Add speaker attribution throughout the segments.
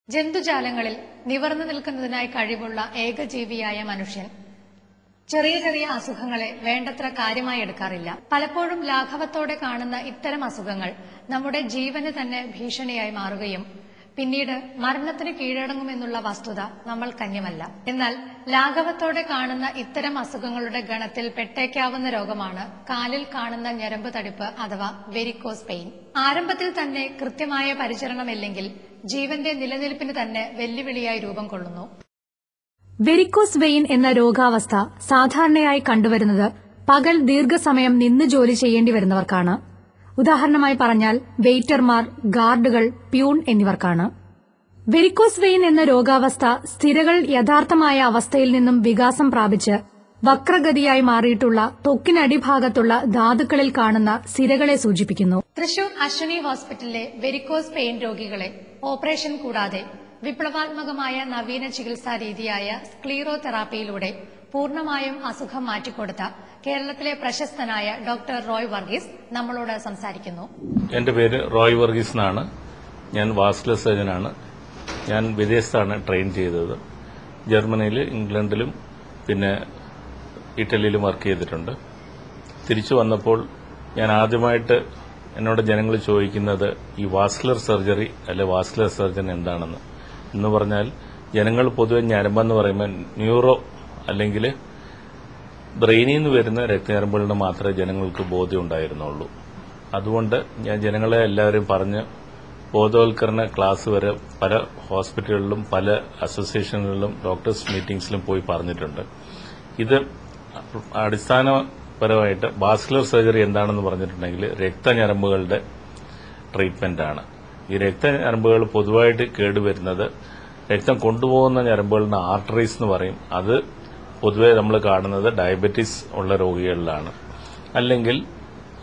Speaker 1: ജന്തുജാലങ്ങളിൽ നിവർന്നു നിൽക്കുന്നതിനായി കഴിവുള്ള ഏകജീവിയായ മനുഷ്യൻ ചെറിയ ചെറിയ അസുഖങ്ങളെ വേണ്ടത്ര കാര്യമായി എടുക്കാറില്ല. പലപ്പോഴും ലാഘവത്തോടെ കാണുന്ന ഇത്തരം അസുഖങ്ങൾ നമ്മുടെ ജീവന് തന്നെ ഭീഷണിയായി മാറുകയും പിന്നീട് മരണത്തിന് കീഴടങ്ങുമെന്നുള്ള വസ്തുത നമ്മൾക്കന്യമല്ല. എന്നാൽ ലാഘവത്തോടെ കാണുന്ന ഇത്തരം അസുഖങ്ങളുടെ ഗണത്തിൽ പെട്ടേക്കാവുന്ന രോഗമാണ് കാലിൽ കാണുന്ന ഞരമ്പ് തടിപ്പ് അഥവാ വെരിക്കോസ് വെയിൻ. ആരംഭത്തിൽ തന്നെ കൃത്യമായ പരിചരണമില്ലെങ്കിൽ ജീവന്റെ നിലനിൽപ്പിന് തന്നെ വെല്ലുവിളിയായി രൂപം കൊള്ളുന്നു.
Speaker 2: വെരിക്കോസ് വെയിൻ എന്ന രോഗാവസ്ഥ സാധാരണയായി കണ്ടുവരുന്നത് പകൽ ദീർഘസമയം നിന്ന് ജോലി ചെയ്യേണ്ടി വരുന്നവർക്കാണ്. ഉദാഹരണമായി പറഞ്ഞാൽ വെയിറ്റർമാർ, ഗാർഡുകൾ, പ്യൂൺ എന്നിവർക്കാണ്. വെരിക്കോസ് വെയിൻ എന്ന രോഗാവസ്ഥ സ്ഥിരകൾ യഥാർത്ഥമായ അവസ്ഥയിൽ നിന്നും വികാസം പ്രാപിച്ച് വക്രഗതിയായി മാറിയിട്ടുള്ള ത്വക്കിനടിഭാഗത്തുള്ള ധാതുക്കളിൽ കാണുന്ന സിരകളെ സൂചിപ്പിക്കുന്നു.
Speaker 1: തൃശൂർ അശ്വിനി ഹോസ്പിറ്റലിലെ വെരിക്കോസ് വെയിൻ രോഗികളെ ഓപ്പറേഷൻ കൂടാതെ വിപ്ലവാത്മകമായ നവീന ചികിത്സാ രീതിയായ സ്ക്ലീറോതെറാപ്പിയിലൂടെ പൂർണ്ണമായും അസുഖം മാറ്റിക്കൊടുത്ത കേരളത്തിലെ പ്രശസ്തനായ ഡോക്ടർ റോയ് വർഗീസ് നമ്മളോട് സംസാരിക്കുന്നു.
Speaker 3: എന്റെ പേര് റോയ് വർഗീസ് എന്നാണ്. ഞാൻ വാസ്കുലർ സർജനാണ്. ഞാൻ വിദേശത്താണ് ട്രെയിൻ ചെയ്തത്. ജർമ്മനിയിൽ, ഇംഗ്ലണ്ടിലും പിന്നെ ഇറ്റലിയിലും വർക്ക് ചെയ്തിട്ടുണ്ട്. തിരിച്ചു വന്നപ്പോൾ ഞാൻ ആദ്യമായിട്ട് എന്നോട് ജനങ്ങൾ ചോദിക്കുന്നത് ഈ വാസ്കുലർ സർജറി അല്ലെ വാസ്കുലർ സർജൻ എന്താണെന്ന്. എന്ന് പറഞ്ഞാൽ ജനങ്ങൾ പൊതുവെ ഞരമ്പെന്ന് പറയുമ്പോൾ ന്യൂറോ അല്ലെങ്കിൽ ബ്രെയിനിൽ നിന്ന് വരുന്ന രക്തഞരമ്പുകളിന് മാത്രമേ ജനങ്ങൾക്ക് ബോധ്യം ഉണ്ടായിരുന്നുള്ളൂ. അതുകൊണ്ട് ഞാൻ ജനങ്ങളെ എല്ലാവരും പറഞ്ഞ് ബോധവൽക്കരണ ക്ലാസ് വരെ പല ഹോസ്പിറ്റലുകളിലും പല അസോസിയേഷനുകളിലും ഡോക്ടേഴ്സ് മീറ്റിംഗ്സിലും പോയി പറഞ്ഞിട്ടുണ്ട്. ഇത് അടിസ്ഥാനപരമായിട്ട് വാസ്കുലർ സർജറി എന്താണെന്ന് പറഞ്ഞിട്ടുണ്ടെങ്കിൽ രക്തഞരമ്പുകളുടെ ട്രീറ്റ്മെന്റാണ്. ഈ രക്തഞരമ്പുകൾ പൊതുവായിട്ട് കേടുവരുന്നത് രക്തം കൊണ്ടുപോകുന്ന ഞരമ്പുകളുടെ ആർട്ടറീസ് എന്ന് പറയും. അത് പൊതുവെ നമ്മൾ കാണുന്നത് ഡയബറ്റീസ് ഉള്ള രോഗികളിലാണ്. അല്ലെങ്കിൽ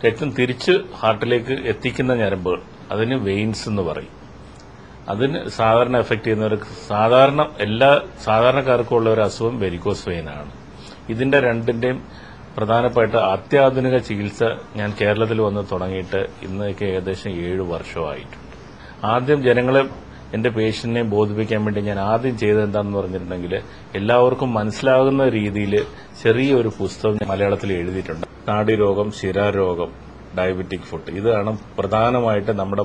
Speaker 3: രക്തം തിരിച്ച് ഹാർട്ടിലേക്ക് എത്തിക്കുന്ന ഞരമ്പുകൾ, അതിന് വെയിൻസ് എന്ന് പറയും. അതിന് സാധാരണ എഫക്ട് ചെയ്യുന്നവർക്ക് എല്ലാ സാധാരണക്കാർക്കും ഉള്ള ഒരു അസുഖം വെരിക്കോസ് വെയിനാണ്. ഇതിന്റെ രണ്ടിന്റെയും പ്രധാനപ്പെട്ട അത്യാധുനിക ചികിത്സ ഞാൻ കേരളത്തിൽ വന്ന് തുടങ്ങിയിട്ട് ഇന്നേക്ക് ഏകദേശം 7 വർഷമായിട്ടുണ്ട്. ആദ്യം ജനങ്ങളെ എന്റെ പേഷ്യന്റിനെ ബോധിപ്പിക്കാൻ വേണ്ടി ഞാൻ ആദ്യം ചെയ്തത് എന്താണെന്ന് പറഞ്ഞിട്ടുണ്ടെങ്കിൽ എല്ലാവർക്കും മനസ്സിലാകുന്ന രീതിയിൽ ചെറിയൊരു പുസ്തകം മലയാളത്തിൽ എഴുതിയിട്ടുണ്ട്. നാഡീരോഗം, ശിരാരോഗം, ഡയബറ്റിക് ഫുഡ്, ഇതാണ് പ്രധാനമായിട്ട് നമ്മുടെ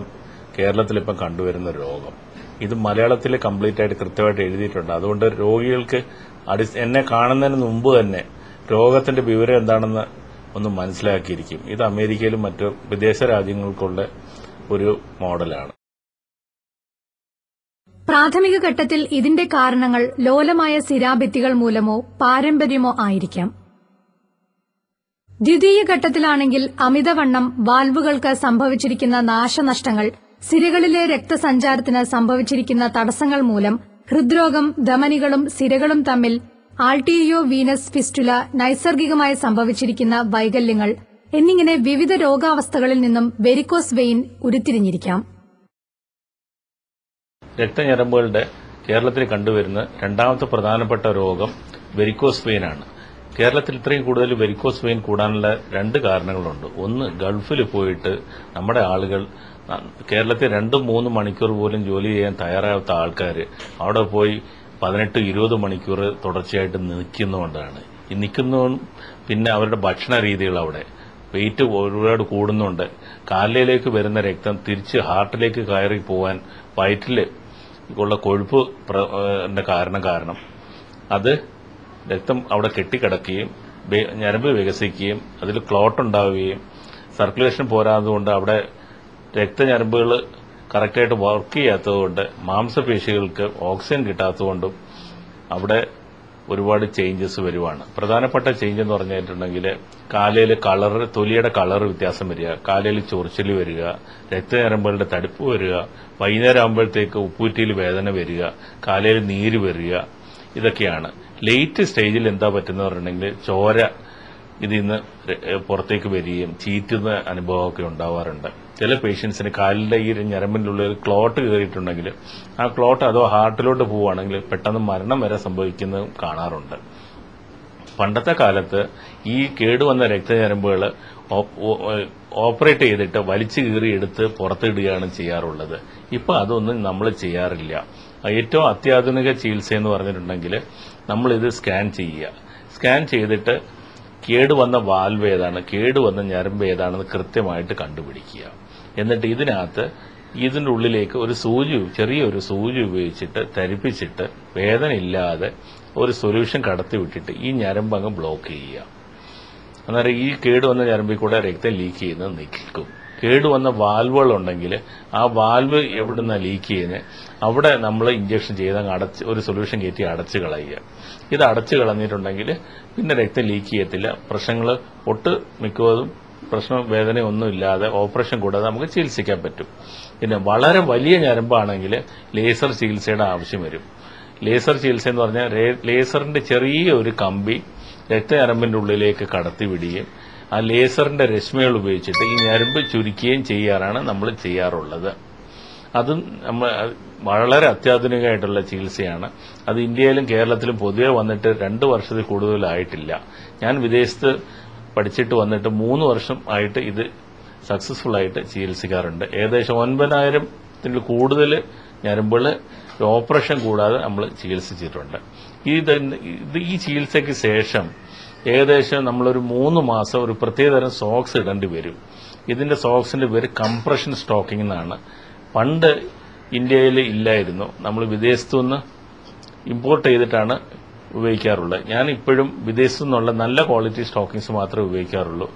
Speaker 3: കേരളത്തിൽ ഇപ്പം കണ്ടുവരുന്ന രോഗം. ഇത് മലയാളത്തിൽ കംപ്ലീറ്റ് ആയിട്ട് കൃത്യമായിട്ട് എഴുതിയിട്ടുണ്ട്. അതുകൊണ്ട് രോഗികൾക്ക് എന്നെ കാണുന്നതിന് മുമ്പ് തന്നെ രോഗത്തിന്റെ വിവരം എന്താണെന്ന് ഒന്ന് മനസ്സിലാക്കിയിരിക്കും. ഇത് അമേരിക്കയിലും മറ്റു വിദേശ രാജ്യങ്ങൾക്കുള്ള ഒരു മോഡലാണ്.
Speaker 2: പ്രാഥമിക ഘട്ടത്തിൽ ഇതിന്റെ കാരണങ്ങൾ ലോലമായ സിരാഭിത്തികൾ മൂലമോ പാരമ്പര്യമോ ആയിരിക്കാം. ദ്വിതീയ ഘട്ടത്തിലാണെങ്കിൽ അമിതവണ്ണം, വാൽവുകൾക്ക് സംഭവിച്ചിരിക്കുന്ന നാശനഷ്ടങ്ങൾ, സിരകളിലെ രക്തസഞ്ചാരത്തിന് സംഭവിച്ചിരിക്കുന്ന തടസ്സങ്ങൾ മൂലം ഹൃദ്രോഗം, ധമനികളും സിരകളും തമ്മിൽ ആൾട്ടീരിയോ വീനസ് ഫിസ്റ്റുല, നൈസർഗികമായി സംഭവിച്ചിരിക്കുന്ന വൈകല്യങ്ങൾ എന്നിങ്ങനെ വിവിധ രോഗാവസ്ഥകളിൽ നിന്നും വെരിക്കോസ് വെയിൻ ഉരുത്തിരിഞ്ഞിരിക്കാം.
Speaker 3: രക്തഞരമ്പുകളുടെ കേരളത്തിൽ കണ്ടുവരുന്ന രണ്ടാമത്തെ പ്രധാനപ്പെട്ട രോഗം വെരിക്കോസ് വെയിനാണ്. കേരളത്തിൽ ഇത്രയും കൂടുതൽ വെരിക്കോസ് വെയിൻ കൂടാനുള്ള 2 കാരണങ്ങളുണ്ട്. ഒന്ന്, ഗൾഫിൽ പോയിട്ട് നമ്മുടെ ആളുകൾ കേരളത്തിൽ 2-3 മണിക്കൂർ പോലും ജോലി ചെയ്യാൻ തയ്യാറാവാത്ത ആൾക്കാർ അവിടെ പോയി 18-20 മണിക്കൂർ തുടർച്ചയായിട്ട് നിൽക്കുന്നതുകൊണ്ടാണ്. ഈ നിൽക്കുന്നതും പിന്നെ അവരുടെ ഭക്ഷണ രീതികൾ അവിടെ വെയിറ്റ് ഒരുപാട് കൂടുന്നുണ്ട്. കാലിലേക്ക് വരുന്ന രക്തം തിരിച്ച് ഹാർട്ടിലേക്ക് കയറി പോകാൻ വയറ്റിൽ ഉള്ള കൊഴുപ്പ് കാരണം അത് രക്തം അവിടെ കെട്ടിക്കിടക്കുകയും ഞരമ്പ് വികസിക്കുകയും അതിൽ ക്ലോട്ട് ഉണ്ടാവുകയും സർക്കുലേഷൻ പോരാതുകൊണ്ട് അവിടെ രക്തഞരമ്പുകൾ കറക്റ്റായിട്ട് വർക്ക് ചെയ്യാത്തതുകൊണ്ട് മാംസപേശികൾക്ക് ഓക്സിജൻ കിട്ടാത്തതുകൊണ്ടും അവിടെ ഒരുപാട് ചേഞ്ചസ് വരുവാണ്. പ്രധാനപ്പെട്ട ചേഞ്ച് എന്ന് പറഞ്ഞിട്ടുണ്ടെങ്കിൽ കാലയിൽ തൊലിയുടെ കളർ വ്യത്യാസം വരിക, കാലയിൽ ചൊറിച്ചിൽ വരിക, രക്തഞരമ്പുകളുടെ തടിപ്പ് വരിക, വൈകുന്നേരം ആകുമ്പോഴത്തേക്ക് ഉപ്പൂറ്റിയിൽ വേദന വരിക, കാലയിൽ നീര് വരിക, ഇതൊക്കെയാണ്. ലേറ്റ് സ്റ്റേജിൽ എന്താ പറ്റുന്ന പറഞ്ഞിട്ടുണ്ടെങ്കിൽ ചോര ഇതിൽ നിന്ന് പുറത്തേക്ക് വരികയും ചീറ്റുന്ന അനുഭവമൊക്കെ ഉണ്ടാവാറുണ്ട്. ചില പേഷ്യൻസിന് കാലിന്റെ ഈ ഞരമ്പിന്റെ ഉള്ളിൽ ക്ലോട്ട് കയറിയിട്ടുണ്ടെങ്കിൽ ആ ക്ലോട്ട് അതോ ഹാർട്ടിലോട്ട് പോവുകയാണെങ്കിൽ പെട്ടെന്ന് മരണം വരെ സംഭവിക്കുന്നതും കാണാറുണ്ട്. പണ്ടത്തെ കാലത്ത് ഈ കേടുവന്ന രക്തഞരമ്പുകൾ ഓപ്പറേറ്റ് ചെയ്തിട്ട് വലിച്ചു കീറി എടുത്ത് പുറത്തിടുകയാണ് ചെയ്യാറുള്ളത്. ഇപ്പൊ അതൊന്നും നമ്മൾ ചെയ്യാറില്ല. ഏറ്റവും അത്യാധുനിക ചികിത്സ എന്ന് പറഞ്ഞിട്ടുണ്ടെങ്കിൽ നമ്മളിത് സ്കാൻ ചെയ്യുക. സ്കാൻ ചെയ്തിട്ട് കേടുവന്ന വാൽവ് ഏതാണ്, കേടുവന്ന ഞരമ്പ് ഏതാണെന്ന് കൃത്യമായിട്ട് കണ്ടുപിടിക്കുക. എന്നിട്ട് ഇതിന്റെ ഉള്ളിലേക്ക് ഒരു ചെറിയൊരു സൂചി ഉപയോഗിച്ചിട്ട് ധരിപ്പിച്ചിട്ട് വേദന ഇല്ലാതെ ഒരു സൊല്യൂഷൻ കടത്തി വിട്ടിട്ട് ഈ ഞരമ്പ് അങ്ങ് ബ്ലോക്ക് ചെയ്യുക. അന്നേരം ഈ കേടുവന്ന ഞരമ്പിൽ കൂടെ രക്തം ലീക്ക് ചെയ്യുന്നത് നിൽക്കും. കേടുവന്ന വാൽവുകൾ ഉണ്ടെങ്കിൽ ആ വാൽവ് എവിടുന്ന ലീക്ക് ചെയ്യുന്നത് അവിടെ നമ്മൾ ഇഞ്ചക്ഷൻ ചെയ്ത് ഒരു സൊല്യൂഷൻ കയറ്റി അടച്ചു കളയുക. ഇത് അടച്ചു കളഞ്ഞിട്ടുണ്ടെങ്കിൽ പിന്നെ രക്തം ലീക്ക് ചെയ്യത്തില്ല. പ്രശ്നങ്ങൾ മിക്കതും വേദനയൊന്നും ഇല്ലാതെ ഓപ്പറേഷൻ കൂടാതെ നമുക്ക് ചികിത്സിക്കാൻ പറ്റും. പിന്നെ വളരെ വലിയ ഞരമ്പാണെങ്കിൽ ലേസർ ചികിത്സയുടെ ആവശ്യം വരും. ലേസർ ചികിത്സ എന്ന് പറഞ്ഞാൽ ലേസറിന്റെ ചെറിയ ഒരു കമ്പി രക്തഞരമ്പിന്റെ ഉള്ളിലേക്ക് കടത്തിവിടുകയും ആ ലേസറിന്റെ രശ്മികൾ ഉപയോഗിച്ചിട്ട് ഈ ഞരമ്പ് ചുരുക്കുകയും ചെയ്യാറാണ് നമ്മൾ ചെയ്യാറുള്ളത്. അതും വളരെ അത്യാധുനികമായിട്ടുള്ള ചികിത്സയാണ്. അത് ഇന്ത്യയിലും കേരളത്തിലും പൊതുവെ വന്നിട്ട് 2 വർഷത്തിൽ കൂടുതലായിട്ടില്ല. ഞാൻ വിദേശത്ത് പഠിച്ചിട്ട് വന്നിട്ട് 3 വർഷം ആയിട്ട് ഇത് സക്സസ്ഫുൾ ആയിട്ട് ചികിത്സിക്കാറുണ്ട്. ഏകദേശം 9,000-ൽ കൂടുതൽ ഞരമ്പുകൾ ഓപ്പറേഷൻ കൂടാതെ നമ്മൾ ചികിത്സിച്ചിട്ടുണ്ട്. ഈ ചികിത്സയ്ക്ക് ശേഷം ഏകദേശം നമ്മളൊരു 3 മാസം ഒരു പ്രത്യേകതരം സോക്സ് ഇടേണ്ടി വരും. ഇതിന്റെ സോക്സിന്റെ പേര് കംപ്രഷൻ സ്റ്റോക്കിംഗ് എന്നാണ്. പണ്ട് ഇന്ത്യയിൽ ഇല്ലായിരുന്നു. നമ്മൾ വിദേശത്തുനിന്ന് ഇമ്പോർട്ട് ചെയ്തിട്ടാണ് ഉപയോഗിക്കാറുള്ളത്. ഞാൻ ഇപ്പോഴും വിദേശത്തു നിന്നുള്ള നല്ല ക്വാളിറ്റി സ്റ്റോക്കിങ്സ് മാത്രമേ ഉപയോഗിക്കാറുള്ളൂ.